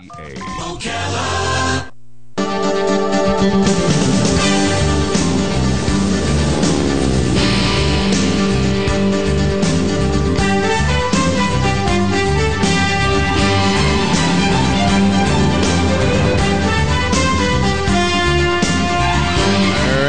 All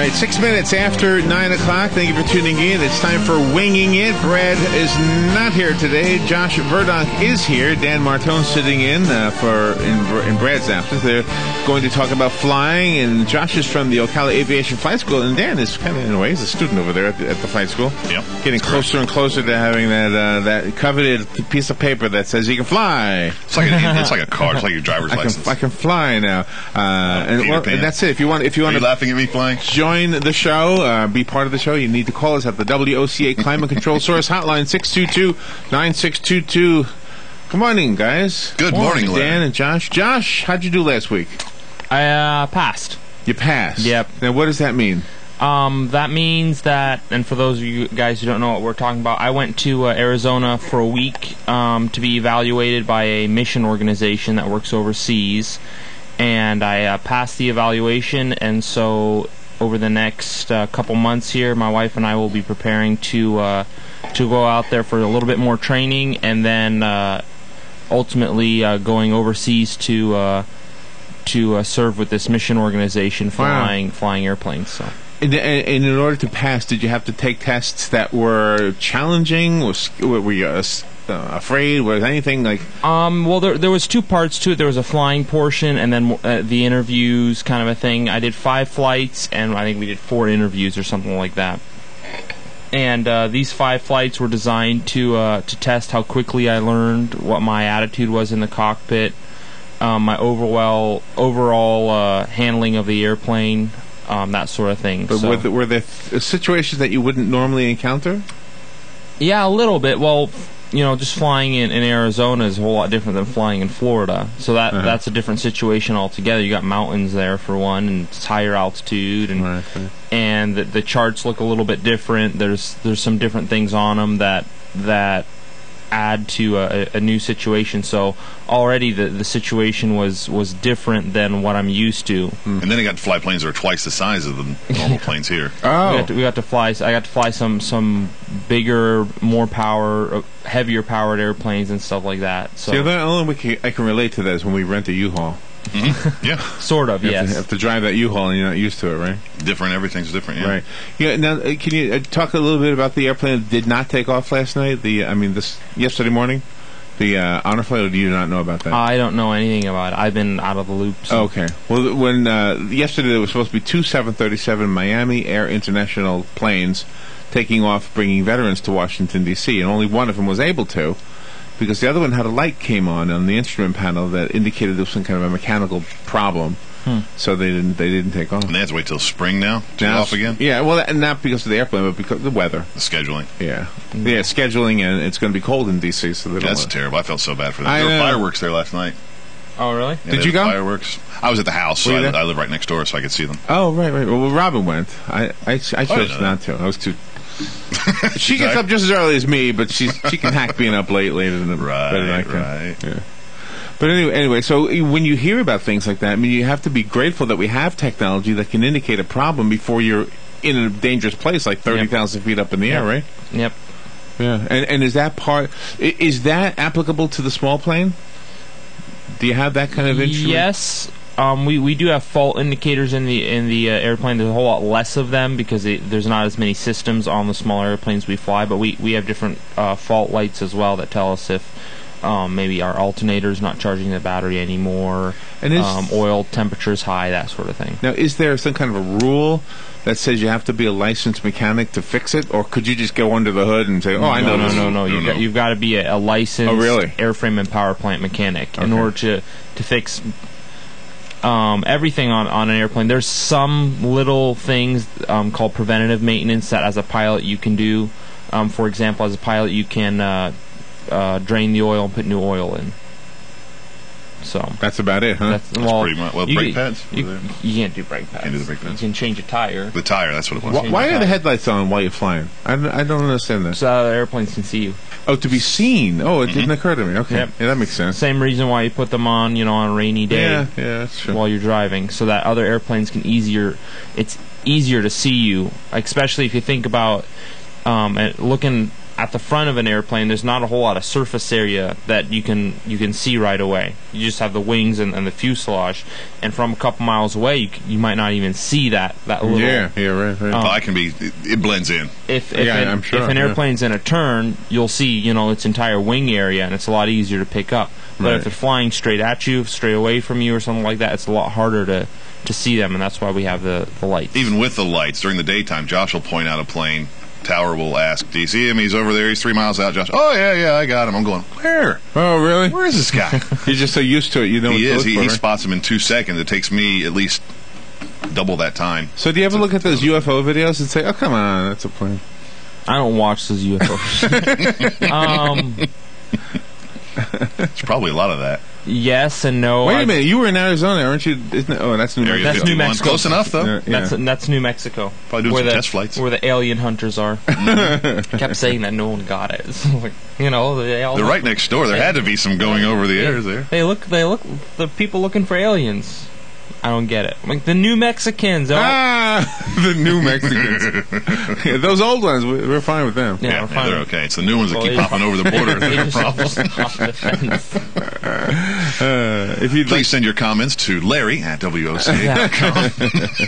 right, 6 minutes after 9 o'clock. Thank you for tuning in. It's time for Winging It. Brad is not here today. Josh Verdonk is here. Dan Martone sitting in in Brad's absence. They're going to talk about flying, and Josh is from the Ocala Aviation Flight School, and Dan is kind of, in a way, he's a student over there at the flight school. Yep. Getting closer and closer to having that coveted piece of paper that says you can fly. It's like a car. It's like your driver's license. I can fly now. And that's it. If you want Are you to laughing at me flying? join the show, be part of the show, you need to call us at the WOCA Climate Control Source Hotline, 622-9622. Good morning, guys. Good morning, Larry. Dan and Josh. Josh, how'd you do last week? I passed. You passed? Yep. Now, what does that mean? That means that, and for those of you guys who don't know what we're talking about, I went to Arizona for a week to be evaluated by a mission organization that works overseas, and I passed the evaluation, and so over the next couple months here, my wife and I will be preparing to go out there for a little bit more training, and then ultimately going overseas to serve with this mission organization flying airplanes. So. And in order to pass, did you have to take tests that were challenging? Were you afraid? Was anything like... Well, there was two parts to it. There was a flying portion and then the interviews kind of a thing. I did 5 flights, and I think we did 4 interviews or something like that. And these 5 flights were designed to test how quickly I learned, what my attitude was in the cockpit, my overall handling of the airplane, that sort of thing. But were there situations that you wouldn't normally encounter? Yeah, a little bit. Well, just flying in Arizona is a whole lot different than flying in Florida. So that's a different situation altogether. You got mountains there for one, and it's higher altitude, and and the charts look a little bit different. There's some different things on them that add to a new situation. So already the situation was different than what I'm used to. And then I got to fly planes that are twice the size of the normal planes here. Oh, we got to fly. I got to fly some bigger, more power, heavier powered airplanes and stuff like that. So the only way I can relate to that is when we rent a U-Haul. Mm-hmm. Yeah. Sort of, yes. You have to drive that U-Haul and you're not used to it, right? Different. Everything's different, yeah. Right. Yeah. Now, can you talk a little bit about the airplane that did not take off last night? Yesterday morning? The honor flight, or do you not know about that? I don't know anything about it. I've been out of the loop. So. Okay. Well, when yesterday there was supposed to be 2 737 Miami Air International planes taking off, bringing veterans to Washington, D.C., and only one of them was able to, because the other one had a light came on the instrument panel that indicated there was some kind of a mechanical problem. So they didn't take off. And they have to wait till spring now to go off again? Yeah, well, not because of the airplane, but because of the weather. The scheduling. Yeah. Yeah, scheduling, and it's going to be cold in D.C., so they don't That's terrible. I felt so bad for them. There were fireworks there last night. Oh, really? Yeah, Did you go? Fireworks. I was at the house, so I live right next door, so I could see them. Oh, right. Well, Robin went. I chose not to. I was too... She gets up just as early as me, but she can hack being up later than better than I can. Right. Yeah. But anyway, so when you hear about things like that, I mean, you have to be grateful that we have technology that can indicate a problem before you're in a dangerous place, like 30,000 feet up in the air, right? Yep. Yeah. And is that applicable to the small plane? Do you have that kind of instrument? Yes. We do have fault indicators in the airplane. There's a whole lot less of them because there's not as many systems on the smaller airplanes we fly. But we have different fault lights as well that tell us if maybe our alternator's not charging the battery anymore, and oil temperature's high, that sort of thing. Now, is there some kind of a rule that says you have to be a licensed mechanic to fix it, or could you just go under the hood and say, I know this? No. You've got to be a licensed airframe and power plant mechanic in order to fix everything on an airplane. There's some little things called preventative maintenance that as a pilot you can do. For example, as a pilot you can drain the oil and put new oil in. So That's about it, huh? that's pretty much. Well, you, brake pads? You, Were there? you can't do brake pads. Can't do the brake pads. You can change a tire. The tire, that's what it was. Why are the headlights on while you're flying? I don't understand that. So the airplanes can see you. Oh, to be seen. Oh, it didn't occur to me. Okay. Yep. Yeah, that makes sense. Same reason why you put them on, on a rainy day. Yeah, that's true. While you're driving, so that other airplanes can it's easier to see you, especially if you think about looking at the front of an airplane. There's not a whole lot of surface area that you can see right away. You just have the wings and the fuselage, and from a couple miles away you might not even see that little. Yeah, right. It blends in. I'm sure. If an airplane's in a turn, you'll see its entire wing area, and it's a lot easier to pick up. But Right. if they're flying straight at you, straight away from you, or something like that, it's a lot harder to see them, and that's why we have the lights. Even with the lights, during the daytime, Josh will point out a plane. Tower will ask, "Do you see him? He's over there. He's 3 miles out." Josh, "Oh, yeah, I got him." I'm going, "Where? Oh, really? Where is this guy?" You're just so used to it, you know. He what is. to look He for, right? spots him in 2 seconds. It takes me at least double that time. So do you ever look at those UFO videos and say, "Oh, come on, that's a plane"? I don't watch those UFOs. There's probably a lot of that. Yes and no. Wait a minute, you were in Arizona, aren't you? That's New Area Mexico. That's New 51. Mexico. Close enough, though. Yeah. That's New Mexico. Probably doing where some the, test flights. Where the alien hunters are. Kept saying that no one got it. It's like, They're right next door. There had to be some going over the airs there. They look. The people looking for aliens. I don't get it. Like the New Mexicans. The New Mexicans. Yeah, those old ones, we're fine with them. Yeah, we're fine. They're okay. It's the new ones that Well, keep they- popping over the border. They They're a just problem. off the fence. If you'd like, Please send your comments to Larry at WOC.com.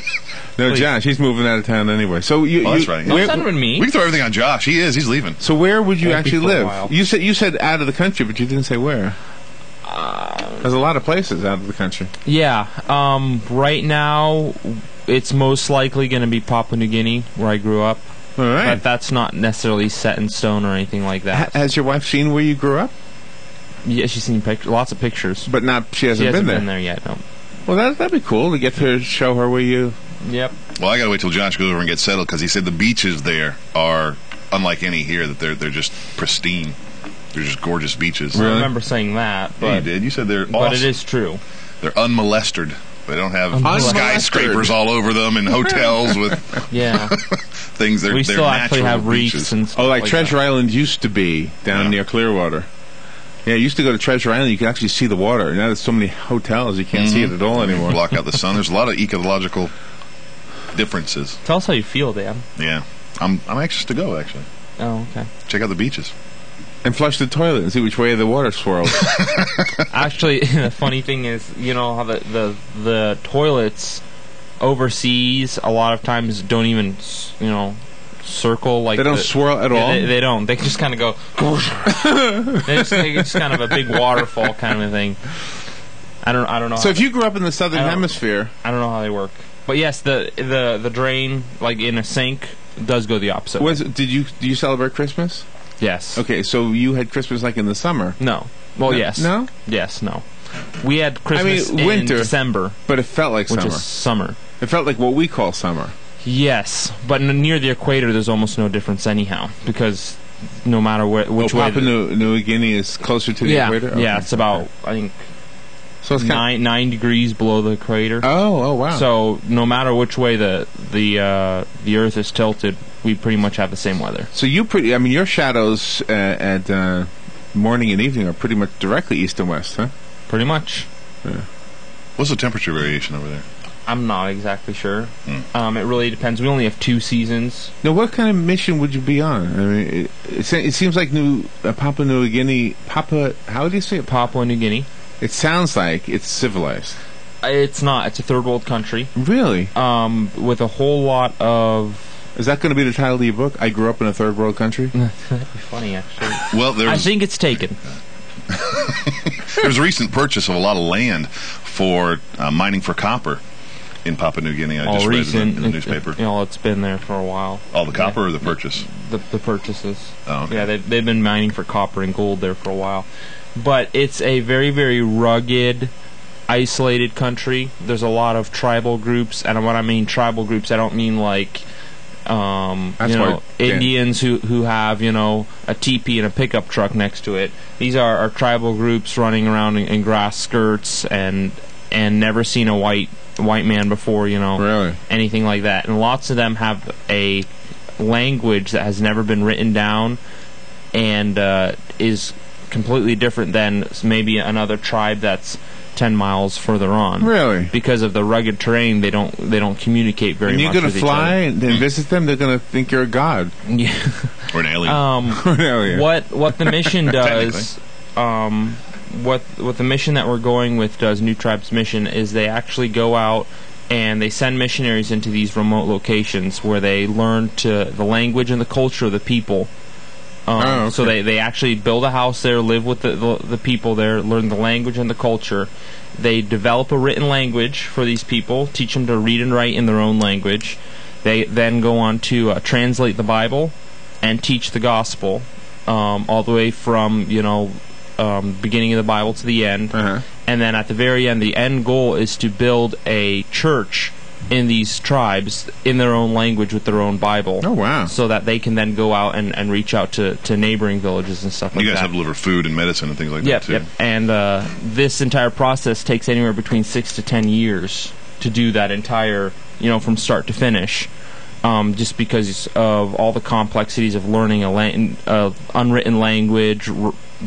no, Josh, he's moving out of town anyway. So Oh, that's right. Don't send it to me. We can throw everything on Josh. He's leaving. So where would you Won't be actually for a live? while. You said out of the country, but you didn't say where. There's a lot of places out of the country. Yeah. Right now, it's most likely going to be Papua New Guinea, where I grew up. All right. But that's not necessarily set in stone or anything like that. Has your wife seen where you grew up? Yeah, she's seen lots of pictures. But not, she She hasn't, hasn't been there. yet. No. Well, that'd be cool to get to show her where you. Yep. Well, I got to wait till Josh goes over and gets settled because he said the beaches there are unlike any here. That they're just pristine. They're just gorgeous beaches. I Really? remember saying that, Yeah, you but did. You said they're but awesome. it is true. They're unmolested. They don't have Unmolested. skyscrapers all over them and hotels with Yeah. things. They're We still actually natural have reefs beaches. and stuff Oh, like Treasure that. Island used to be down Yeah. near Clearwater. Yeah, you used to go to Treasure Island. You could actually see the water. Now there's so many hotels, you can't see it at all anymore. block out the sun. There's a lot of ecological differences. Tell us how you feel, Dan. Yeah, I'm anxious to go. Actually, Oh, okay. check out the beaches. And flush the toilet and see which way the water swirls. Actually, the funny thing is, how the toilets overseas a lot of times don't even, circle like They don't swirl at all? They don't. They just kind of go. It's kind of a big waterfall kind of a thing. I don't know. So if you grew up in the southern I don't- hemisphere, I don't know how they work. But yes, the drain like in a sink does go the opposite. way. do you celebrate Christmas? Yes. Okay, so you had Christmas like in the summer, No. Well, No- yes. no? Yes. No. We had Christmas in winter. December, but it felt like which summer. is summer. It felt like what we call summer. Yes, but near the equator, there's almost no difference anyhow, because no matter which way. Papua New Guinea is closer to the yeah, equator? Okay. yeah, it's about I think So it's kind 9 degrees below the equator. Oh, wow. So no matter which way the Earth is tilted, we pretty much have the same weather. So your shadows at morning and evening are pretty much directly east and west, huh? Pretty much. What's the temperature variation over there? I'm not exactly sure. It really depends. We only have 2 seasons. Now, what kind of mission would you be on? I mean, it seems like Papua New Guinea. How do you say it? Papua New Guinea. It sounds like it's civilized. It's not. It's a third world country. Really? With a whole lot of. Is that going to be the title of your book? I grew up in a third world country. That'd be funny, actually. Well, I think it's taken. there's a recent purchase of a lot of land for mining for copper in Papua New Guinea. I All just read recent. it in the newspaper. It's been there for a while. All the copper Yeah. or the purchase? The purchases. Oh, okay. Yeah, they've been mining for copper and gold there for a while. But it's a very, very rugged, isolated country. There's a lot of tribal groups, and when I mean tribal groups, I don't mean like That's you know, why Dan- Indians who have, you know, a teepee and a pickup truck next to it. These are tribal groups running around in grass skirts and never seen a white man before, you know, Really? anything like that. And lots of them have a language that has never been written down and is completely different than maybe another tribe that's 10 miles further on. Really? Because of the rugged terrain, they don't communicate very And much. you're going with to each fly other. and visit them? They're going to think you're a god. Yeah. Or an alien. Really? What the mission does, what the mission that we're going with does, New Tribes Mission, is they actually go out and they send missionaries into these remote locations where they learn the language and the culture of the people. Okay. So they actually build a house there, live with the people there, learn the language and the culture. They develop a written language for these people, teach them to read and write in their own language. They then go on to translate the Bible and teach the gospel, all the way from, you know, beginning of the Bible to the end. Uh-huh. And then at the very end, the end goal is to build a church in these tribes in their own language with their own Bible. Oh, wow. So that they can then go out and reach out to neighboring villages and stuff like you that. guys have to deliver food and medicine and things like Yep, that, too. yep. And this entire process takes anywhere between 6 to 10 years to do that entire, you know, from start to finish. Just because of all the complexities of learning a unwritten language,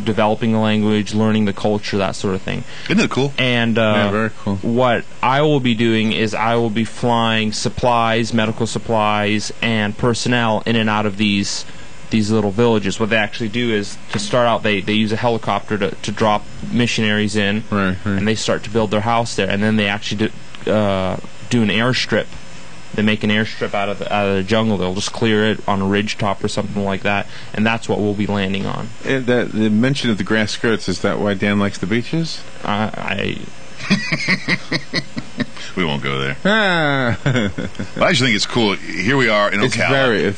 developing a language, learning the culture, that sort of thing. Isn't it cool? And Yeah, very cool. what I will be doing is I will be flying supplies, medical supplies, and personnel in and out of these little villages. What they actually do is, to start out, they use a helicopter to drop missionaries in, Right. and they start to build their house there. And then they actually do an airstrip. They make an airstrip out of the jungle. They'll just clear it on a ridge top or something like that, and that's what we'll be landing on. The mention of the grass skirts, is that why Dan likes the beaches? We won't go there. Ah. But I just think it's cool. Here we are in It's Ocala.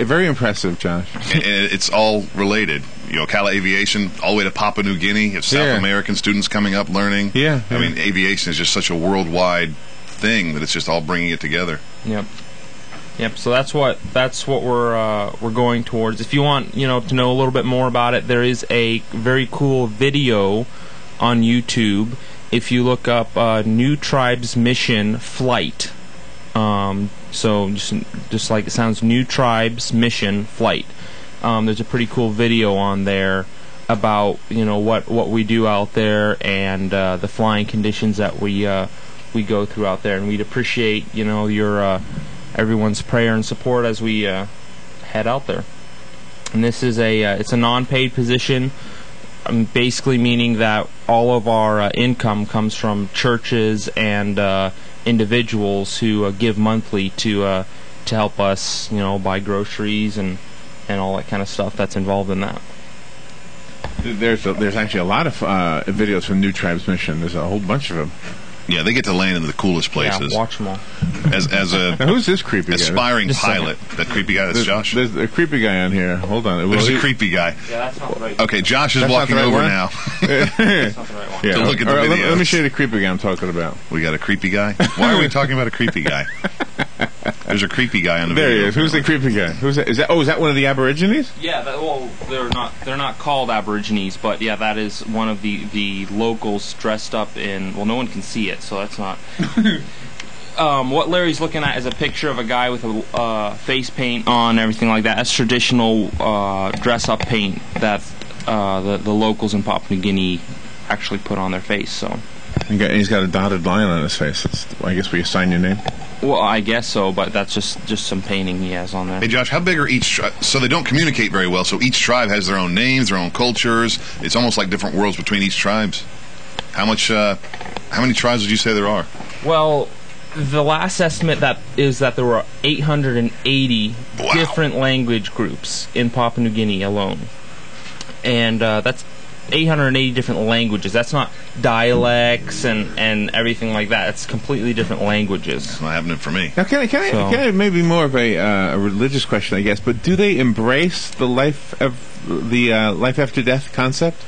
very impressive, Josh. and it's all related. You know, Ocala Aviation, all the way to Papua New Guinea. You have South Yeah. American students coming up learning. Yeah, I yeah. mean, aviation is just such a worldwide thing that it's just all bringing it together. Yep. So that's what we're going towards. If you want, you know, to know a little bit more about it, there is a very cool video on YouTube. If you look up New Tribes Mission Flight, so just like it sounds, New Tribes Mission Flight. There's a pretty cool video on there about, you know, what we do out there and the flying conditions that we go through out there, and we'd appreciate, you know, your everyone's prayer and support as we head out there. And this is it's a non-paid position, basically meaning that all of our income comes from churches and individuals who give monthly to help us, you know, buy groceries and all that kind of stuff that's involved in that. There's actually a lot of videos from New Tribes Mission. There's a whole bunch of them. Yeah, they get to land in the coolest places. Yeah, watch them all. As a Now, who's this creepy guy? aspiring Just a second. pilot, that creepy guy, that's Josh. There's a creepy guy on here. Hold on. There's a creepy guy. Yeah, that's not the right. Okay, Josh is That's not walking the right over one? now. That's not the right one. Yeah. To look at the All right, let me videos. show you the creepy guy I'm talking about. We got a creepy guy? Why are we talking about a creepy guy? There's a creepy guy on the There video. he is. Who's the creepy guy? Who's that? Is that one of the Aborigines? Yeah, they're not called Aborigines, but yeah, that is one of the locals dressed up in. Well, no one can see it, so that's not. What Larry's looking at is a picture of a guy with a face paint on, everything like that. That's traditional dress-up paint that the locals in Papua New Guinea actually put on their face. So. He's got a dotted line on his face. I guess where you sign your name. Well, I guess so, but that's just some painting he has on there. Hey, Josh, how big are each tribe? So they don't communicate very well, so each tribe has their own names, their own cultures. It's almost like different worlds between each tribes. How many tribes would you say there are? Well, the last estimate is that there were 880 Wow. different language groups in Papua New Guinea alone. And that's 880 different languages. That's not dialects and everything like that. It's completely different languages. It's not happening for me. Now, can I maybe more of a religious question, I guess, but do they embrace the life after death concept?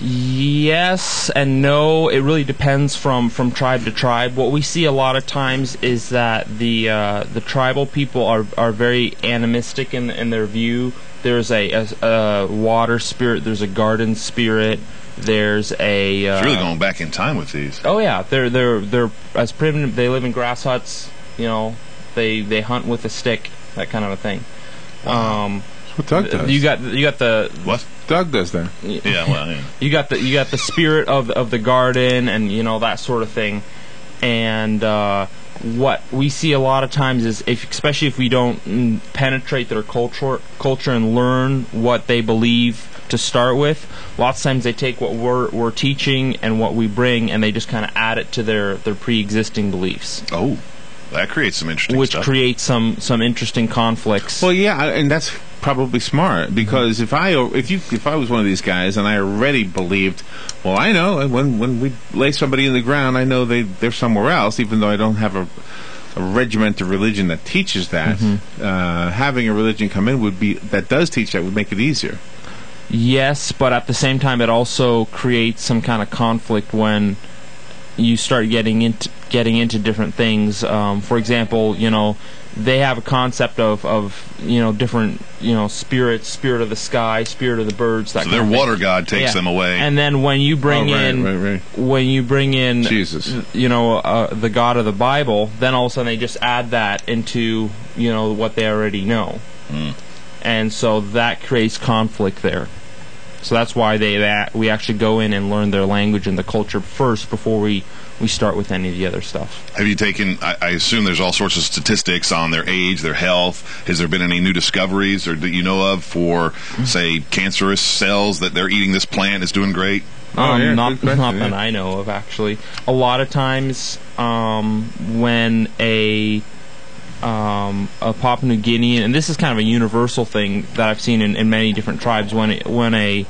Yes and no. It really depends from tribe to tribe. What we see a lot of times is that the tribal people are very animistic in their view. There's a water spirit. There's a garden spirit. There's a. It's really going back in time with these. Oh yeah, they're as primitive. They live in grass huts. You know, they hunt with a stick, that kind of a thing. What Doug does. You got the What? Doug does that. Yeah, well, yeah. You got the spirit of the garden, and you know, that sort of thing. And what we see a lot of times is, especially if we don't penetrate their culture and learn what they believe to start with, lots of times they take what we're teaching and what we bring, and they just kind of add it to their pre-existing beliefs. Oh, that creates some interesting which stuff. creates some interesting conflicts. Well, yeah, and that's probably smart, because if I was one of these guys and I already believed, well, I know when we lay somebody in the ground, I know they're somewhere else, even though I don't have a regiment of religion that teaches that. Having a religion come in that does teach that would make it easier. Yes, but at the same time, it also creates some kind of conflict when you start getting into different things. For example, you know, they have a concept of you know, different, you know, spirit of the sky, spirit of the birds. That So kind their of thing. water god takes them away. And then when you bring Right. when you bring in Jesus, you know, the God of the Bible, then all of a sudden they just add that into, you know, what they already know, and so that creates conflict there. So that's why we actually go in and learn their language and the culture first before we start with any of the other stuff. Have you taken, I assume there's all sorts of statistics on their age, their health. Has there been any new discoveries or that you know of for, say, cancerous cells that they're eating this plant is doing great? Yeah, Not good question, that yeah. I know of, actually. A lot of times when a Papua New Guinean, and this is kind of a universal thing that I've seen in many different tribes, when a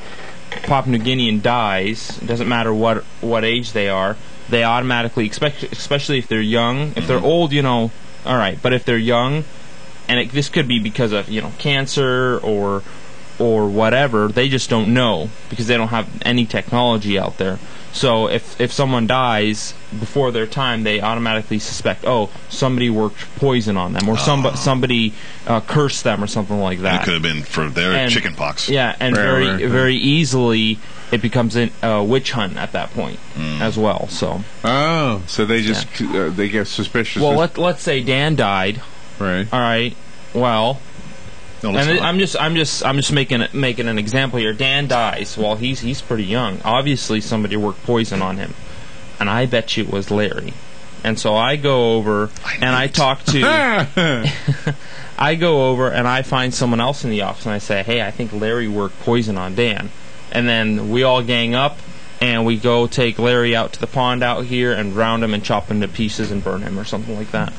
Papua New Guinean dies, it doesn't matter what age they are, they automatically, especially if they're young. If they're old, you know, all right, but if they're young, and this could be because of, you know, cancer or whatever, they just don't know because they don't have any technology out there. So if someone dies before their time, they automatically suspect, oh, somebody worked poison on them, or somebody cursed them, or something like that. It could have been for their chicken pox. Yeah, and very easily it becomes a witch hunt at that point as well. So so they just they get suspicious. well, let's say Dan died. Right. All right. Well. No, And I'm just making an example here. Dan dies. Well, he's pretty young. Obviously, somebody worked poison on him, and I bet you it was Larry. And so I go over and I talk to. I go over and I find someone else in the office, and I say, "Hey, I think Larry worked poison on Dan." And then we all gang up, and we go take Larry out to the pond out here and round him and chop him to pieces and burn him or something like that.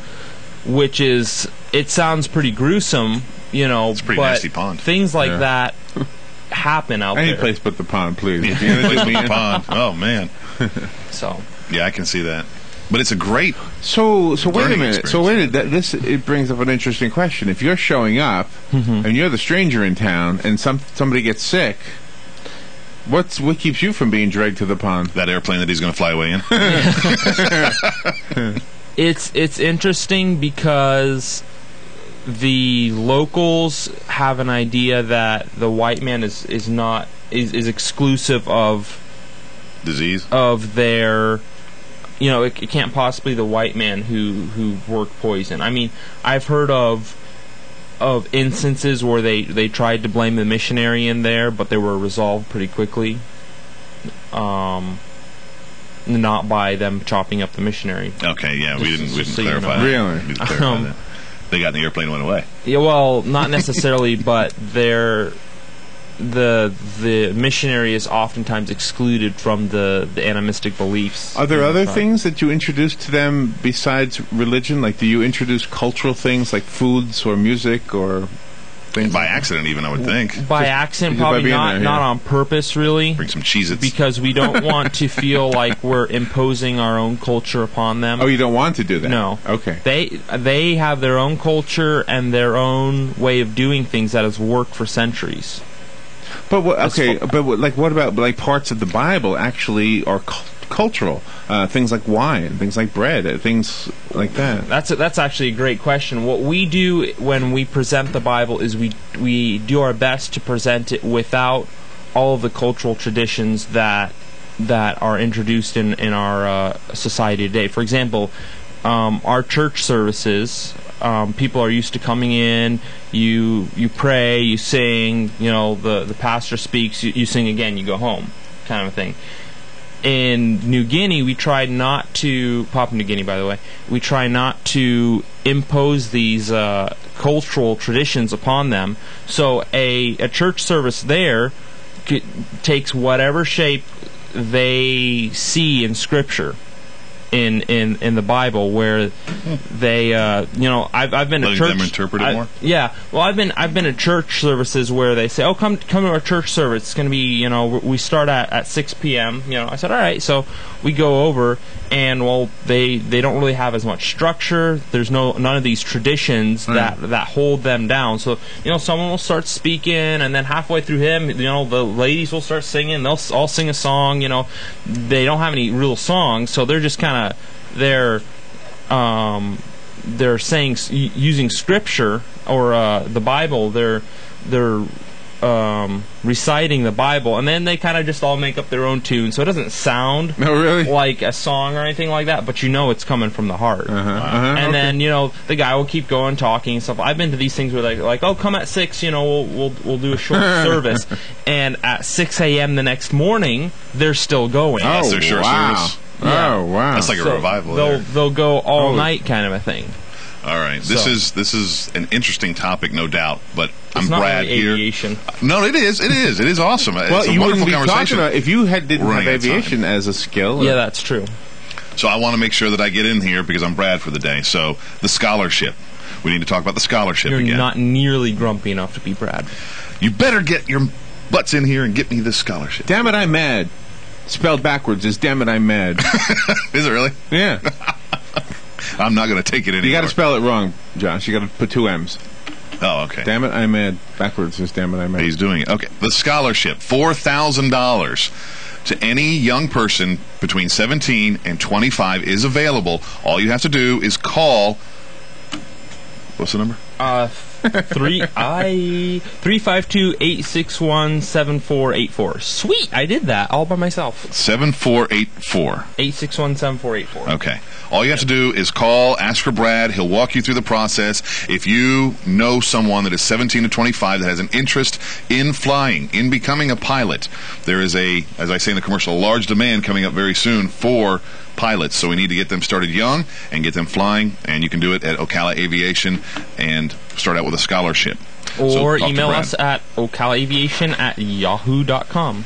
Which is, it sounds pretty gruesome. You know, It's a pretty but nasty pond. things like that happen out Any there. place but the pond, please. Yeah, If you're gonna place do with me- the pond. Oh man, So yeah, I can see that. But it's a great. So wait a learning minute. So wait a minute. It brings up an interesting question. If you're showing up and you're the stranger in town, and somebody gets sick, what keeps you from being dragged to the pond? That airplane that he's going to fly away in. it's interesting because the locals have an idea that the white man is exclusive of Disease. their, you know, it can't possibly the white man who worked poison. I mean, I've heard of instances where they tried to blame the missionary in there, but they were resolved pretty quickly. Not by them chopping up the missionary. Okay, yeah, we didn't So you clarify know. that. Really? We didn't clarify that. They got in the airplane and went away. Yeah, well, not necessarily, but the missionary is oftentimes excluded from the animistic beliefs. Are there in the other tribe. things that you introduce to them besides religion? Like, do you introduce cultural things like foods or music or things? By accident, even, I would think. By accident, just by probably being not there, yeah. not on purpose, really, Bring some Cheez-Its. because we don't want to feel like we're imposing our own culture upon them. Oh, you don't want to do that? No. Okay. They have their own culture and their own way of doing things that has worked for centuries. But what about like parts of the Bible actually are cultural? Things like wine, things like bread, things like that. That's actually a great question. What we do when we present the Bible is we do our best to present it without all of the cultural traditions that are introduced in our society today. For example, our church services, people are used to coming in, you pray, you sing, the pastor speaks, you sing again, you go home, kind of a thing. In New Guinea, we try not to, Papua New Guinea, by the way, we try not to impose these cultural traditions upon them. So a church service there takes whatever shape they see in Scripture. In the Bible, where they I've been to church. Letting them interpret it more. Yeah, well, I've been to church services where they say, "Oh, come to our church service. It's going to be we start at 6 p.m." I said, "All right." So we go over, and they don't really have as much structure. There's none of these traditions that hold them down. So someone will start speaking, and then halfway through him, the ladies will start singing. They'll all sing a song. They don't have any real songs, so they're just kind of they're saying using Scripture or the Bible. They're reciting the Bible, and then they kind of just all make up their own tune, so it doesn't sound like a song or anything like that, but it's coming from the heart. And then the guy will keep going talking and stuff. I've been to these things where like oh, come at 6, we'll do a short service, and at 6 a.m. the next morning they're still going. Oh, that's their short service. Yeah. Oh wow, that's like a revival. They'll go all night kind of a thing. All right, this is an interesting topic, no doubt. But I'm not Brad really here. Aviation. No, it is awesome. Well, it's a you wonderful wouldn't be conversation. talking if you didn't have aviation as a skill. Yeah, that's true. So I want to make sure that I get in here because I'm Brad for the day. So the scholarship. We need to talk about the scholarship again. You're not nearly grumpy enough to be Brad. You better get your butts in here and get me this scholarship. Damn it, I'm mad. Spelled backwards is damn it, I'm mad. Is it really? Yeah. I'm not going to take it anymore. You got to spell it wrong, Josh. You got to put 2 M's. Oh, okay. Damn it, I'm mad. Backwards is damn it, I'm mad. He's doing it. Okay. The scholarship, $4,000 to any young person between 17 and 25 is available. All you have to do is call. What's the number? 352-861-7484. Sweet, I did that all by myself. 7484. 861-7484. Okay. All you have to do is call, ask for Brad. He'll walk you through the process. If you know someone that is 17 to 25 that has an interest in flying, in becoming a pilot, there is as I say in the commercial, a large demand coming up very soon for pilots. So we need to get them started young and get them flying. And you can do it at Ocala Aviation and start out with a scholarship. Or email us at ocalaaviation@yahoo.com.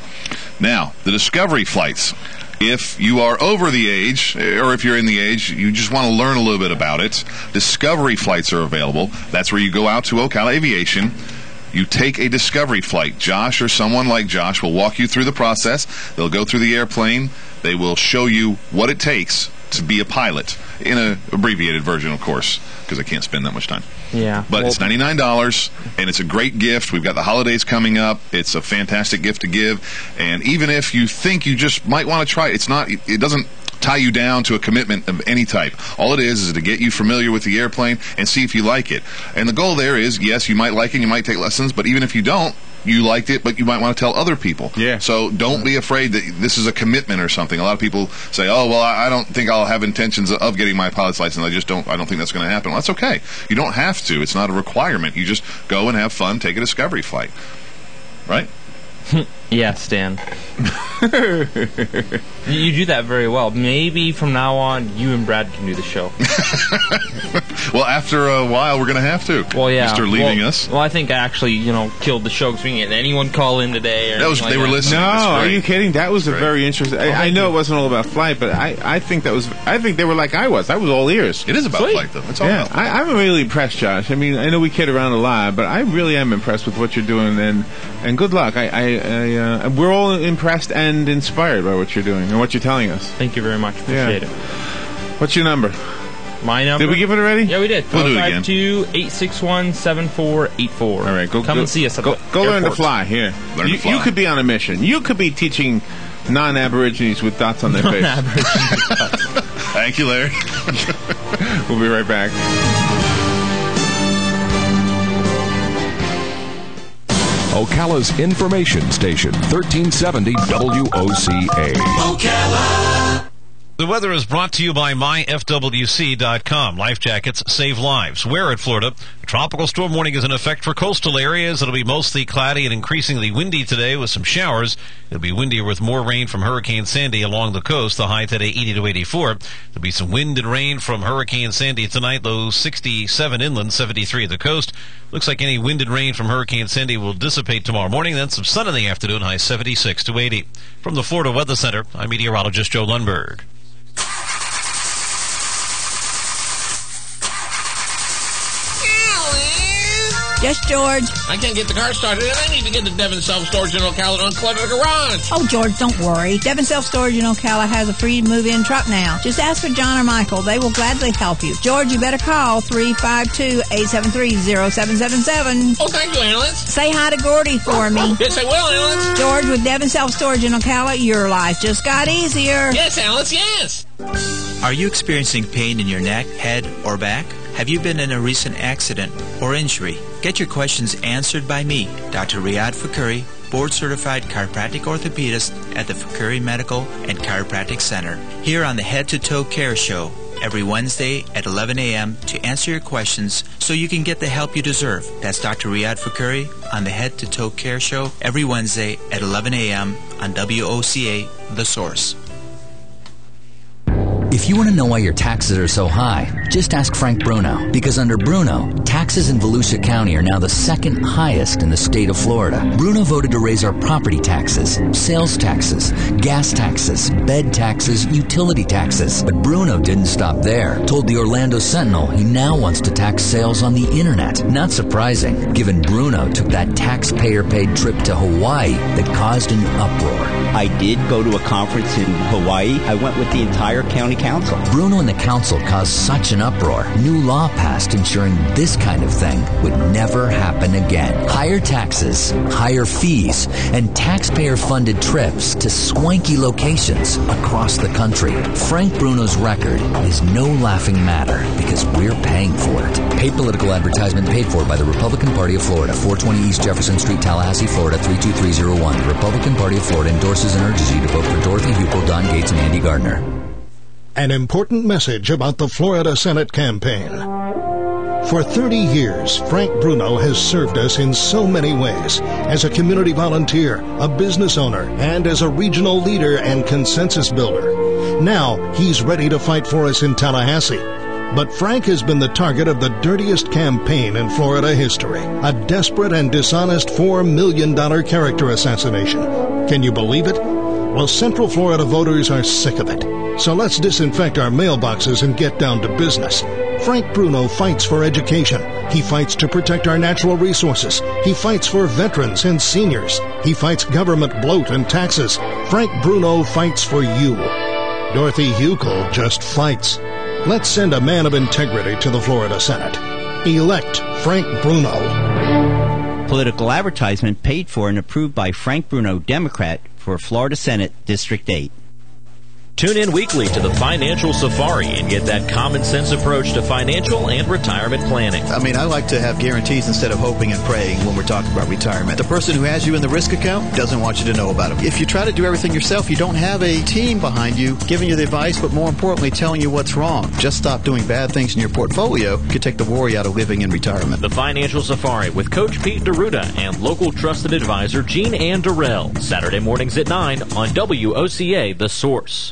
Now, the Discovery flights. If you are over the age, or if you're in the age, you just want to learn a little bit about it, Discovery flights are available. That's where you go out to Ocala Aviation. You take a Discovery flight. Josh or someone like Josh will walk you through the process. They'll go through the airplane. They will show you what it takes to be a pilot, in an abbreviated version, of course, because I can't spend that much time. Yeah. But it's $99, and it's a great gift. We've got the holidays coming up. It's a fantastic gift to give. And even if you think you just might want to try it, it doesn't tie you down to a commitment of any type. All it is to get you familiar with the airplane and see if you like it. And the goal there is, yes, you might like it, you might take lessons, but even if you don't, you liked it, but you might want to tell other people. Yeah. So don't be afraid that this is a commitment or something. A lot of people say, oh, well, I don't think I'll have intentions of getting my pilot's license. I don't think that's going to happen. Well, that's okay. You don't have to. It's not a requirement. You just go and have fun, take a Discovery flight. Right? Yeah, Stan. You do that very well. Maybe from now on, you and Brad can do the show. Well, after a while, we're going to have to. Well, yeah. Mr. leaving us. Well, I think I actually, killed the show because we didn't get anyone call in today. Or They were listening. No, That's are great. you kidding? That was a very interesting. I know it wasn't all about flight, but I think they were like I was. I was all ears. It is about Sweet. flight, though. It's all about flight. I'm really impressed, Josh. I mean, I know we kid around a lot, but I really am impressed with what you're doing, and good luck. We're all impressed and inspired by what you're doing and what you're telling us. Thank you very much. Appreciate it. What's your number? My number. Did we give it already? Yeah, we did. We'll do it again. 452-861-7484. All right, go and see us at Go the learn to airport. fly here. Learn to fly. You could be on a mission. You could be teaching non-Aborigines with dots on their face. Thank you, Larry. We'll be right back. Ocala's information station, 1370 WOCA. Ocala. The weather is brought to you by myfwc.com. Life jackets save lives. Wear it, Florida. A tropical storm warning is in effect for coastal areas. It'll be mostly cloudy and increasingly windy today with some showers. It'll be windier with more rain from Hurricane Sandy along the coast. The high today 80 to 84. There'll be some wind and rain from Hurricane Sandy tonight. Low 67 inland, 73 at the coast. Looks like any wind and rain from Hurricane Sandy will dissipate tomorrow morning. Then some sun in the afternoon. High 76 to 80. From the Florida Weather Center, I'm meteorologist Joe Lundberg. Yes, George. I can't get the car started, and I need to get to Devon Self-Storage in Ocala to unclutter the garage. Oh, George, don't worry. Devon Self-Storage in Ocala has a free move-in truck now. Just ask for John or Michael. They will gladly help you. George, you better call 352-873-0777. Oh, thank you, Alice. Say hi to Gordy for me. Yes, I will, Alice. George, with Devon Self-Storage in Ocala, your life just got easier. Yes, Alice, yes. Are you experiencing pain in your neck, head, or back? Have you been in a recent accident or injury? Get your questions answered by me, Dr. Riyad Fakuri, board-certified chiropractic orthopedist at the Fakuri Medical and Chiropractic Center, here on the Head to Toe Care Show, every Wednesday at 11 a.m. to answer your questions so you can get the help you deserve. That's Dr. Riyad Fakuri on the Head to Toe Care Show every Wednesday at 11 a.m. on WOCA, The Source. If you want to know why your taxes are so high, just ask Frank Bruno. Because under Bruno, taxes in Volusia County are now the second highest in the state of Florida. Bruno voted to raise our property taxes, sales taxes, gas taxes, bed taxes, utility taxes. But Bruno didn't stop there. Told the Orlando Sentinel he now wants to tax sales on the internet. Not surprising, given Bruno took that taxpayer-paid trip to Hawaii that caused an uproar. I did go to a conference in Hawaii. I went with the entire county council. Bruno and the council caused such an uproar. New law passed ensuring this kind of thing would never happen again. Higher taxes, higher fees, and taxpayer-funded trips to swanky locations across the country. Frank Bruno's record is no laughing matter because we're paying for it. Paid political advertisement paid for by the Republican Party of Florida, 420 East Jefferson Street, Tallahassee, Florida, 32301. The Republican Party of Florida endorses and urges you to vote for Dorothy Huckel, Don Gates, and Andy Gardner. An important message about the Florida Senate campaign. For 30 years, Frank Bruno has served us in so many ways. As a community volunteer, a business owner, and as a regional leader and consensus builder. Now, he's ready to fight for us in Tallahassee. But Frank has been the target of the dirtiest campaign in Florida history. A desperate and dishonest $4 million character assassination. Can you believe it? Well, Central Florida voters are sick of it. So let's disinfect our mailboxes and get down to business. Frank Bruno fights for education. He fights to protect our natural resources. He fights for veterans and seniors. He fights government bloat and taxes. Frank Bruno fights for you. Dorothy Huckel just fights. Let's send a man of integrity to the Florida Senate. Elect Frank Bruno. Political advertisement paid for and approved by Frank Bruno, Democrat, for Florida Senate District 8. Tune in weekly to the Financial Safari and get that common sense approach to financial and retirement planning. I mean, I like to have guarantees instead of hoping and praying when we're talking about retirement. The person who has you in the risk account doesn't want you to know about it. If you try to do everything yourself, you don't have a team behind you giving you the advice, but more importantly, telling you what's wrong. Just stop doing bad things in your portfolio could take the worry out of living in retirement. The Financial Safari with Coach Pete D'Arruda and local trusted advisor Jean Ann Durrell. Saturday mornings at 9 on WOCA, The Source.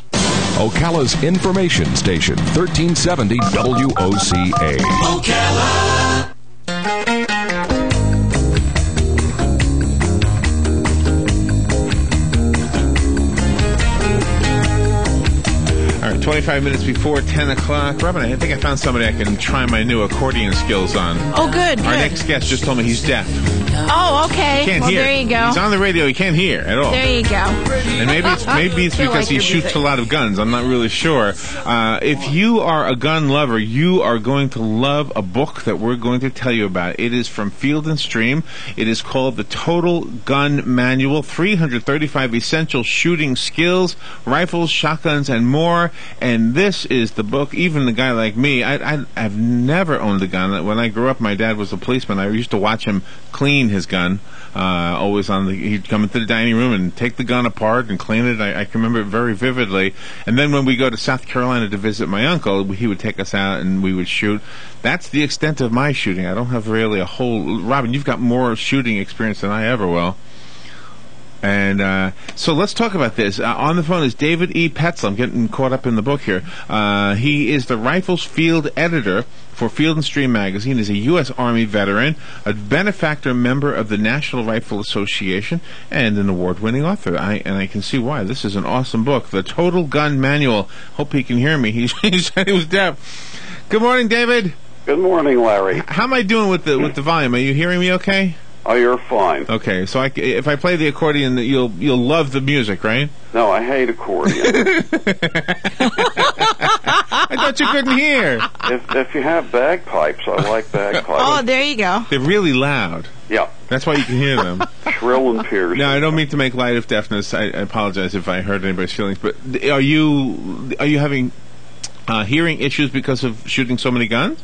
Ocala's information station, 1370 WOCA. Ocala. All right, 25 minutes before 10 o'clock. Robin, I think I found somebody I can try my new accordion skills on. Oh, good. Our next guest just told me he's deaf. Oh, okay. He can't well, hear. there you go. He's on the radio. He can't hear at all. There you go. And maybe it's Feel because like he your shoots music. a lot of guns. I'm not really sure. If you are a gun lover, you are going to love a book that we're going to tell you about. It is from Field & Stream. It is called The Total Gun Manual, 335 Essential Shooting Skills, Rifles, Shotguns, and more. And this is the book. Even a guy like me, I've never owned a gun. When I grew up, my dad was a policeman. I used to watch him clean his gun. Always he'd come into the dining room and take the gun apart and clean it. I can remember it very vividly. And then when we go to South Carolina to visit my uncle, he would take us out and we would shoot. That's the extent of my shooting. I don't have really a whole... Robin, you've got more shooting experience than I ever will. And so let's talk about this. On the phone is David E. Petzel. I'm getting caught up in the book here. He is the Rifles Field Editor for Field & Stream magazine. He's a U.S. Army veteran, a benefactor member of the National Rifle Association, and an award-winning author. I can see why. This is an awesome book, The Total Gun Manual. Hope he can hear me. He said he was deaf. Good morning, David. Good morning, Larry. How am I doing with the volume? Are you hearing me okay? Oh, you're fine. Okay, so if I play the accordion, you'll love the music, right? No, I hate accordion. I thought you couldn't hear. If you have bagpipes, I like bagpipes. Oh, there you go. They're really loud. Yeah. That's why you can hear them. Shrill and piercing. No, I don't mean to make light of deafness. I apologize if I hurt anybody's feelings. But are you having hearing issues because of shooting so many guns?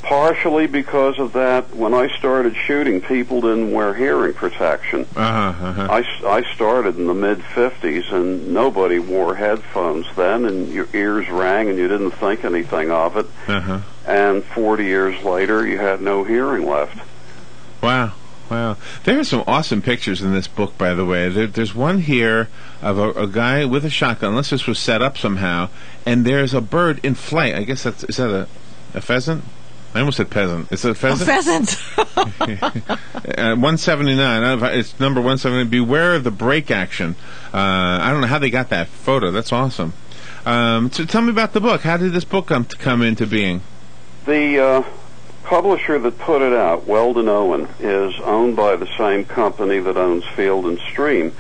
Partially because of that. When I started shooting, people didn't wear hearing protection. I started in the mid-'50s, and nobody wore headphones then, and your ears rang, and you didn't think anything of it. And 40 years later, you had no hearing left. Wow. There are some awesome pictures in this book, by the way. There's one here of a guy with a shotgun, unless this was set up somehow, and there's a bird in flight. I guess is that a pheasant? I almost said peasant. It's a pheasant? A pheasant. 179. It's number 179. Beware of the break action. I don't know how they got that photo. That's awesome. So tell me about the book. How did this book come into being? The publisher that put it out, Weldon Owen, is owned by the same company that owns Field & Stream.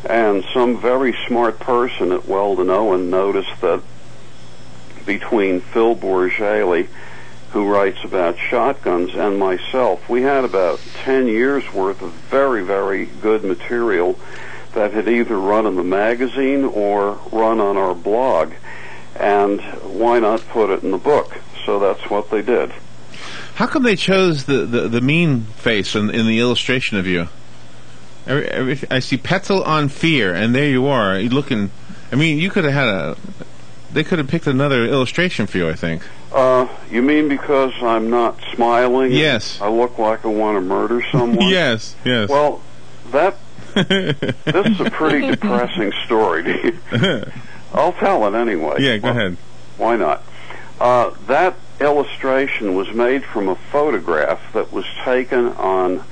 And some very smart person at Weldon Owen noticed that between Phil Bourgealy, who writes about shotguns, and myself, we had about 10 years worth of very, very good material that had either run in the magazine or run on our blog. And why not put it in the book? So that's what they did. How come they chose the mean face in the illustration of you? I see Petzel on Fear, and there you are. You're looking... I mean, you could have had they could have picked another illustration for you, I think. You mean because I'm not smiling? Yes. I look like I want to murder someone? Yes. Well, this is a pretty depressing story. I'll tell it anyway. Yeah, go ahead. Why not? That illustration was made from a photograph that was taken on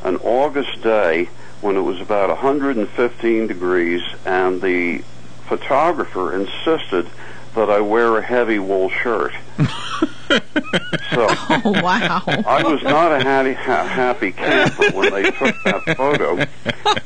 an August day when it was about 115 degrees, and the photographer insisted that I wear a heavy wool shirt. So, oh, wow. I was not a happy camper when they took that photo,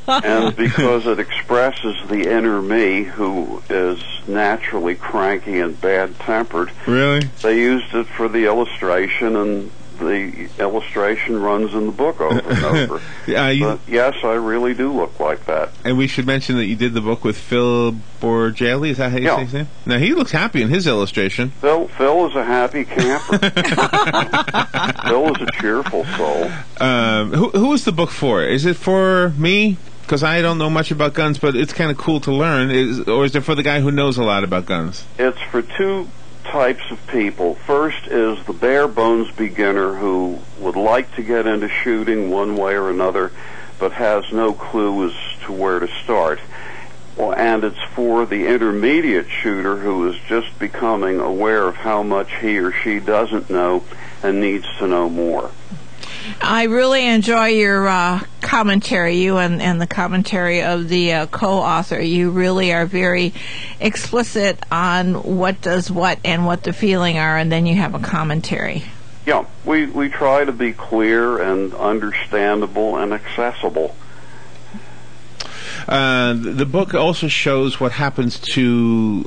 and because it expresses the inner me, who is naturally cranky and bad-tempered. Really? They used it for the illustration, and the illustration runs in the book over and over. But yes, I really do look like that. And we should mention that you did the book with Phil Bourgealy. Is that how you say his name? Now, he looks happy in his illustration. Phil is a happy camper. Phil is a cheerful soul. Who is the book for? Is it for me? Because I don't know much about guns, but it's kind of cool to learn. Or is it for the guy who knows a lot about guns? It's for two types of people. First is the bare bones beginner who would like to get into shooting one way or another, but has no clue as to where to start. Well, and it's for the intermediate shooter who is just becoming aware of how much he or she doesn't know and needs to know more. I really enjoy your commentary, you and the commentary of the co-author, you really are very explicit on what does what and what the feeling are, and then you have a commentary. Yeah, we try to be clear and understandable and accessible. The book also shows what happens to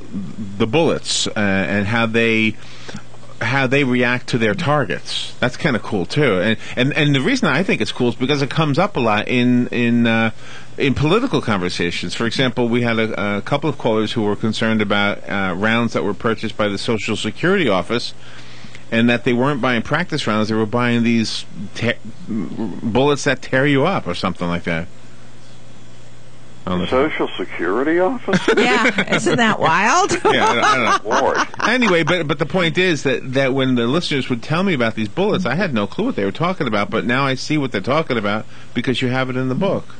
the bullets and how they react to their targets. That's kind of cool too. And the reason I think it's cool is because it comes up a lot in political conversations. For example, we had a couple of callers who were concerned about rounds that were purchased by the Social Security office, and that they weren't buying practice rounds; they were buying these bullets that tear you up or something like that. The Social Security office? Yeah, isn't that wild? Yeah, I don't know. Lord. Anyway, but the point is that when the listeners would tell me about these bullets, I had no clue what they were talking about, but now I see what they're talking about because you have it in the book.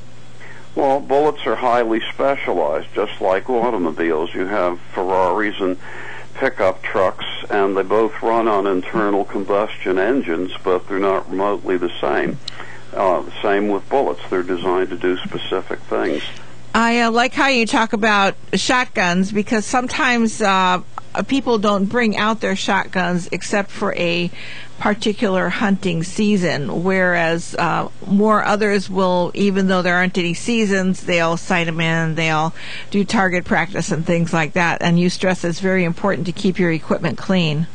Well, bullets are highly specialized, just like automobiles. You have Ferraris and pickup trucks, and they both run on internal combustion engines, but they're not remotely the same. Same with bullets. They're designed to do specific things. I like how you talk about shotguns, because sometimes people don't bring out their shotguns except for a particular hunting season, whereas more others will, even though there aren't any seasons, they'll sight them in, they'll do target practice and things like that. And you stress it's very important to keep your equipment clean.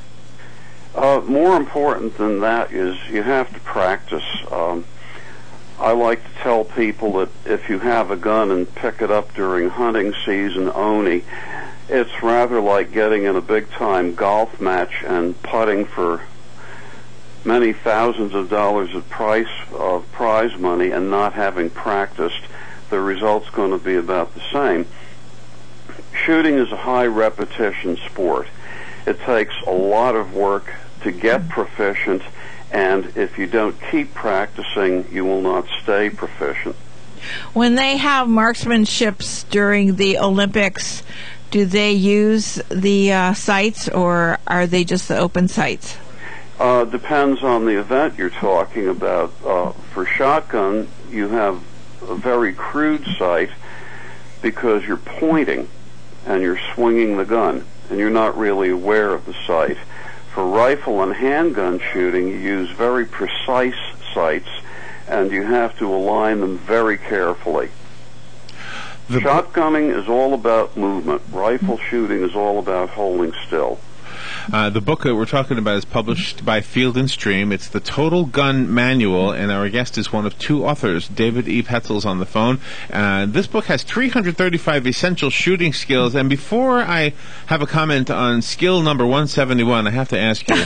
More important than that is you have to practice. I like to tell people that if you have a gun and pick it up during hunting season only, it's rather like getting in a big-time golf match and putting for many thousands of dollars of prize money and not having practiced. The result's going to be about the same. Shooting is a high-repetition sport. It takes a lot of work to get proficient, and if you don't keep practicing, you will not stay proficient. When they have marksmanships during the Olympics, do they use the sights, or are they just the open sights? Depends on the event you're talking about. For shotgun, you have a very crude sight because you're pointing and you're swinging the gun, and you're not really aware of the sight. For rifle and handgun shooting, you use very precise sights, and you have to align them very carefully. Shotgunning is all about movement. Rifle shooting is all about holding still. The book that we're talking about is published by Field & Stream. It's the Total Gun Manual, and our guest is one of two authors. David E. Petzel's on the phone. This book has 335 essential shooting skills, and before I have a comment on skill number 171, I have to ask you,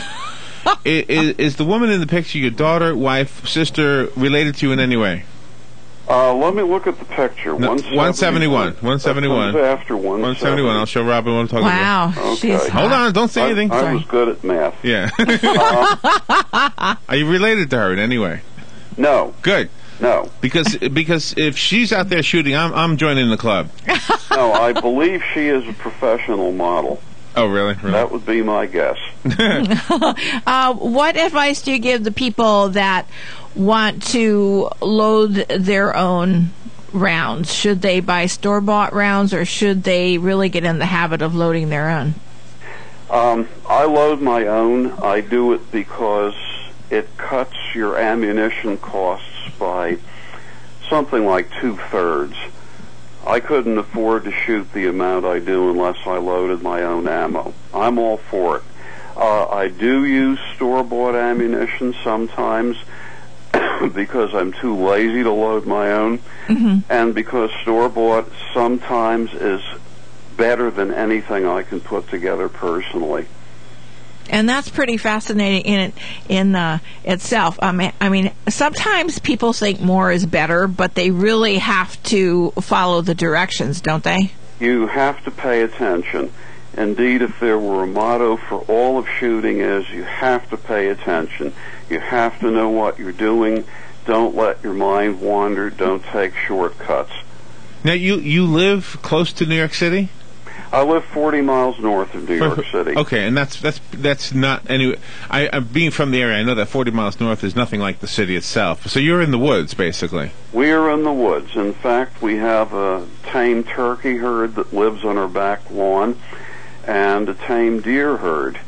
is the woman in the picture your daughter, wife, sister, related to you in any way? Let me look at the picture. No, 171. 171. After 171. I'll show Robin what I'm talking about. Wow. Okay. Hold on, don't say anything. I was good at math. Yeah. Are you related to her in any way? No. Good. No. Because if she's out there shooting, I'm joining the club. No, I believe she is a professional model. Oh, really? That would be my guess. What advice do you give the people that want to load their own rounds? Should they buy store-bought rounds, or should they really get in the habit of loading their own? I load my own. I do it because it cuts your ammunition costs by something like 2/3. I couldn't afford to shoot the amount I do unless I loaded my own ammo. I'm all for it. I do use store-bought ammunition sometimes because I'm too lazy to load my own, and because store-bought sometimes is better than anything I can put together personally. And that's pretty fascinating in itself. I mean, sometimes people think more is better, but they really have to follow the directions, don't they? You have to pay attention. Indeed, if there were a motto for all of shooting is you have to pay attention. You have to know what you're doing. Don't let your mind wander. Don't take shortcuts. Now, you live close to New York City? I live 40 miles north of New York City. Okay, and that's not anyway. I being from the area, I know that 40 miles north is nothing like the city itself. So you're in the woods, basically. We are in the woods. In fact, we have a tame turkey herd that lives on our back lawn, and a tame deer herd.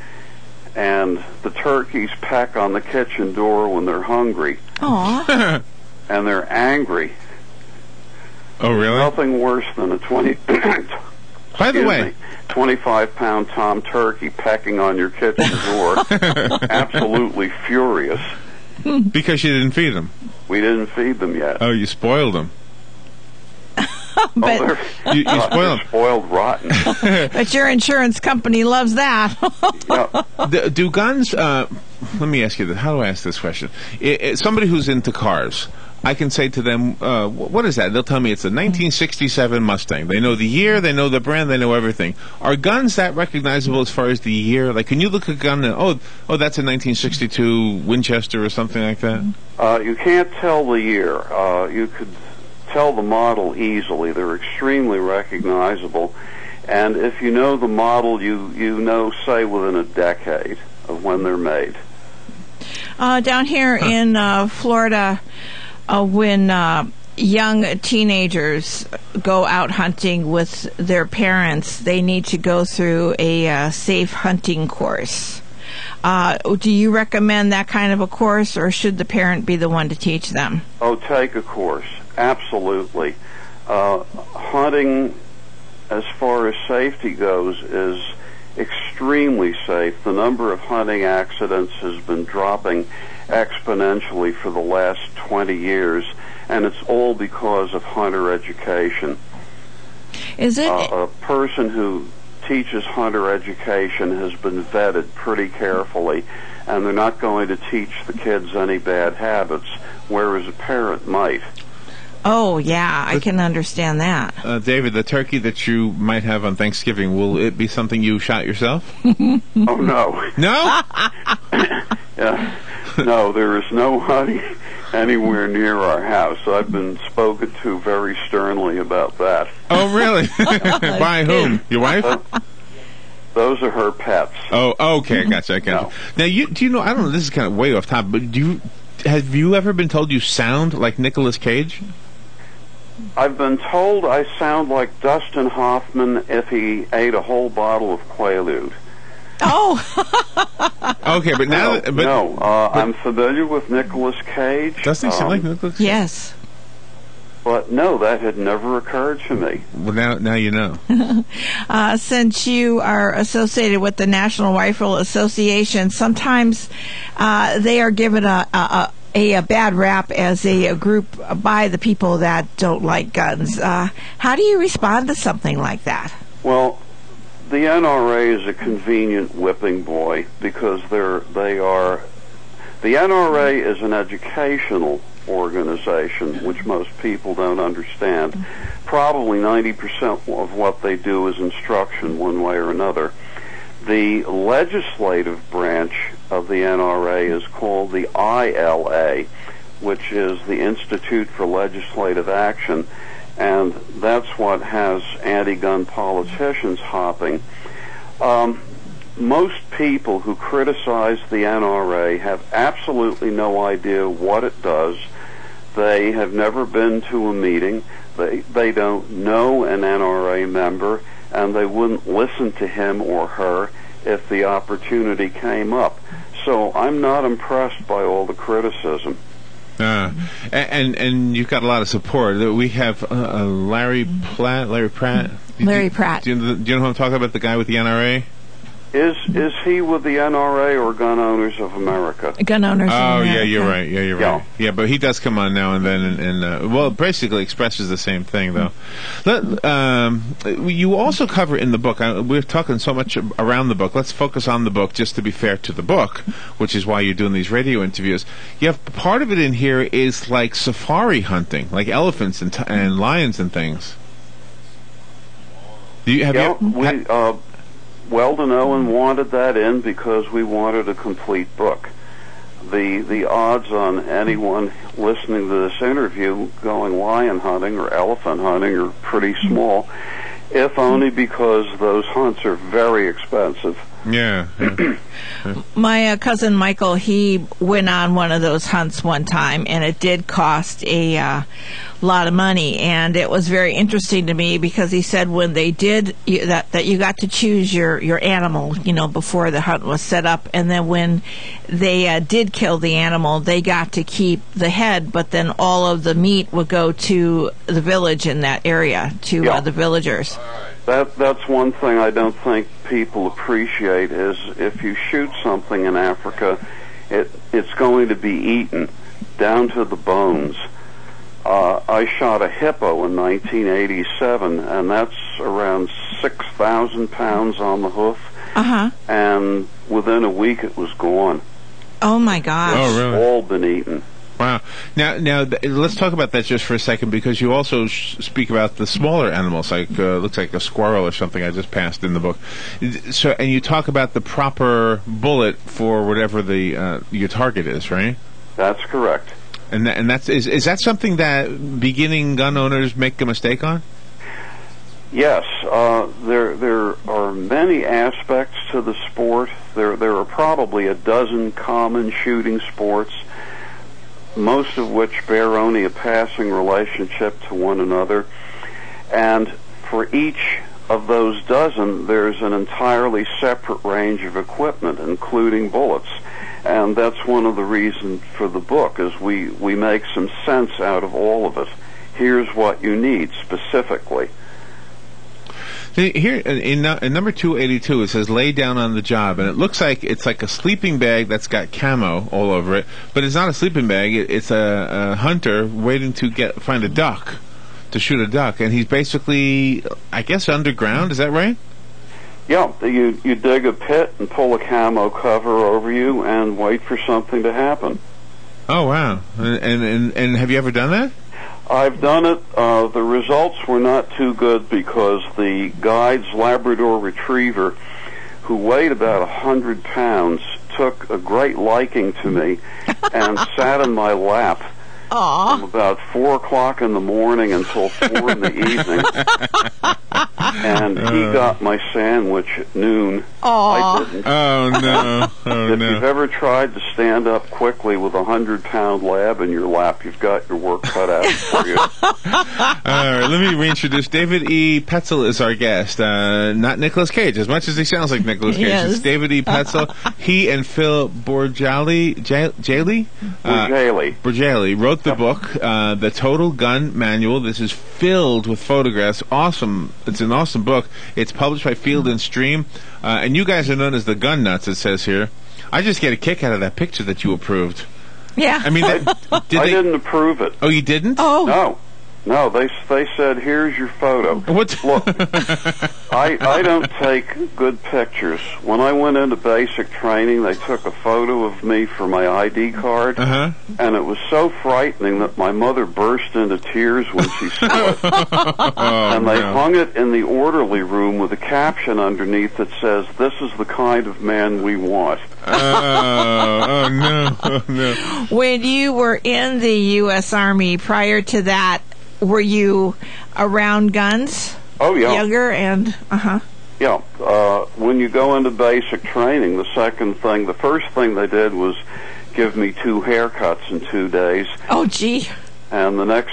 And the turkeys peck on the kitchen door when they're hungry. Aww. And they're angry. Oh, really? Nothing worse than a 25-pound tom turkey pecking on your kitchen door. Absolutely furious. Because you didn't feed them. We didn't feed them yet. Oh, you spoiled them. But you spoiled them. Spoiled rotten. But your insurance company loves that. Do guns... let me ask you this. How do I ask this question? Somebody who's into cars... I can say to them, what is that? They'll tell me it's a 1967 Mustang. They know the year, they know the brand, they know everything. Are guns that recognizable as far as the year? Like, can you look at a gun and, oh, that's a 1962 Winchester or something like that? You can't tell the year. You could tell the model easily. They're extremely recognizable. And if you know the model, you know, say, within a decade of when they're made. Down here in Florida... when young teenagers go out hunting with their parents, they need to go through a safe hunting course. Do you recommend that kind of a course, or should the parent be the one to teach them? Oh, take a course. Absolutely. Hunting, as far as safety goes, is extremely safe. The number of hunting accidents has been dropping exponentially for the last 20 years, and it's all because of hunter education. Is it? A person who teaches hunter education has been vetted pretty carefully, and they're not going to teach the kids any bad habits, whereas a parent might. Oh, yeah, I can understand that. David, the turkey that you might have on Thanksgiving, will it be something you shot yourself? Oh, no. No? Yeah. No, there is no hunting anywhere near our house. I've been spoken to very sternly about that. Oh, really? By whom? Your wife? Those are her pets. Oh, okay, I gotcha. No. Now, do you know, I don't know, this is kind of way off topic, but have you ever been told you sound like Nicolas Cage? I've been told I sound like Dustin Hoffman if he ate a whole bottle of Quaalude. Oh. Okay, but now... I'm familiar with Nicolas Cage. Doesn't he sound like Nicolas Cage? Yes. But no, that had never occurred to me. Well, now you know. Since you are associated with the National Rifle Association, sometimes they are given a bad rap as a group by the people that don't like guns. How do you respond to something like that? Well, the NRA is a convenient whipping boy because the NRA is an educational organization, which most people don't understand. Probably 90% of what they do is instruction one way or another. The legislative branch of the NRA is called the ILA, which is the Institute for Legislative Action, and that's what has anti-gun politicians hopping. Most people who criticize the NRA have absolutely no idea what it does. They have never been to a meeting. They don't know an NRA member, and they wouldn't listen to him or her if the opportunity came up. So I'm not impressed by all the criticism. And you've got a lot of support. We have Larry Pratt. Larry Pratt. Do you know who I'm talking about? The guy with the NRA? Is he with the NRA or Gun Owners of America? Gun Owners of America. Oh, yeah, you're right. Yeah, you're right. Yeah, but he does come on now and then, and well, basically expresses the same thing, though. You also cover in the book, we're talking so much around the book, let's focus on the book just to be fair to the book, which is why you're doing these radio interviews. You have part of it in here is like safari hunting, like elephants and lions and things. Weldon Owen wanted that in because we wanted a complete book. The odds on anyone listening to this interview going lion hunting or elephant hunting are pretty small, if only because those hunts are very expensive. Yeah. My cousin Michael, he went on one of those hunts one time, and it did cost a lot of money. And it was very interesting to me because he said when they did that you got to choose your animal, before the hunt was set up, and then when they did kill the animal, they got to keep the head, but then all of the meat would go to the village in that area, to the villagers. That's one thing I don't think people appreciate is if you shoot something in Africa, it's going to be eaten down to the bones. I shot a hippo in 1987, and that's around 6,000 pounds on the hoof. And within a week it was gone. Oh my gosh! Oh, really? All been eaten. Wow. Now, let's talk about that just for a second, because you also speak about the smaller animals, like looks like a squirrel or something I just passed in the book. So, and you talk about the proper bullet for whatever the your target is, right? That's correct. And is that something that beginning gun owners make a mistake on? Yes, there are many aspects to the sport. There are probably a dozen common shooting sports, most of which bear only a passing relationship to one another. And for each of those dozen, there's an entirely separate range of equipment, including bullets. And that's one of the reasons for the book, is we make some sense out of all of it. Here's what you need specifically. Here in number 282, it says "lay down on the job," and it looks like it's like a sleeping bag that's got camo all over it, but it's not a sleeping bag. It's a hunter waiting to find a duck, to shoot a duck, and he's basically, I guess, underground. Is that right? Yeah, you dig a pit and pull a camo cover over you and wait for something to happen. Oh wow! And have you ever done that? I've done it. The results were not too good because the guide's Labrador Retriever, who weighed about 100 pounds, took a great liking to me and sat in my lap from about 4 o'clock in the morning until 4 in the evening. And he got my sandwich at noon. I didn't. Oh, no. If you've ever tried to stand up quickly with a 100-pound lab in your lap, you've got your work cut out for you. All right, let me reintroduce. David E. Petzel is our guest. Not Nicolas Cage, as much as he sounds like Nicolas Cage. Yes. It's David E. Petzel. He and Phil Bourjali wrote the book, The Total Gun Manual. This is filled with photographs. Awesome. It's an awesome book. It's published by Field and Stream. And you guys are known as the Gun Nuts, it says here. I just get a kick out of that picture that you approved. Yeah. I mean, I didn't approve it. Oh, you didn't? No. No, they said, here's your photo. What? Look, I don't take good pictures. When I went into basic training, they took a photo of me for my ID card, and it was so frightening that my mother burst into tears when she saw it. And they hung it in the orderly room with a caption underneath that says, "This is the kind of man we want." Oh, no. When you were in the U.S. Army, prior to that, were you around guns? Oh, yeah. Younger and, Yeah. When you go into basic training, the first thing they did was give me 2 haircuts in 2 days. Oh, gee. And the next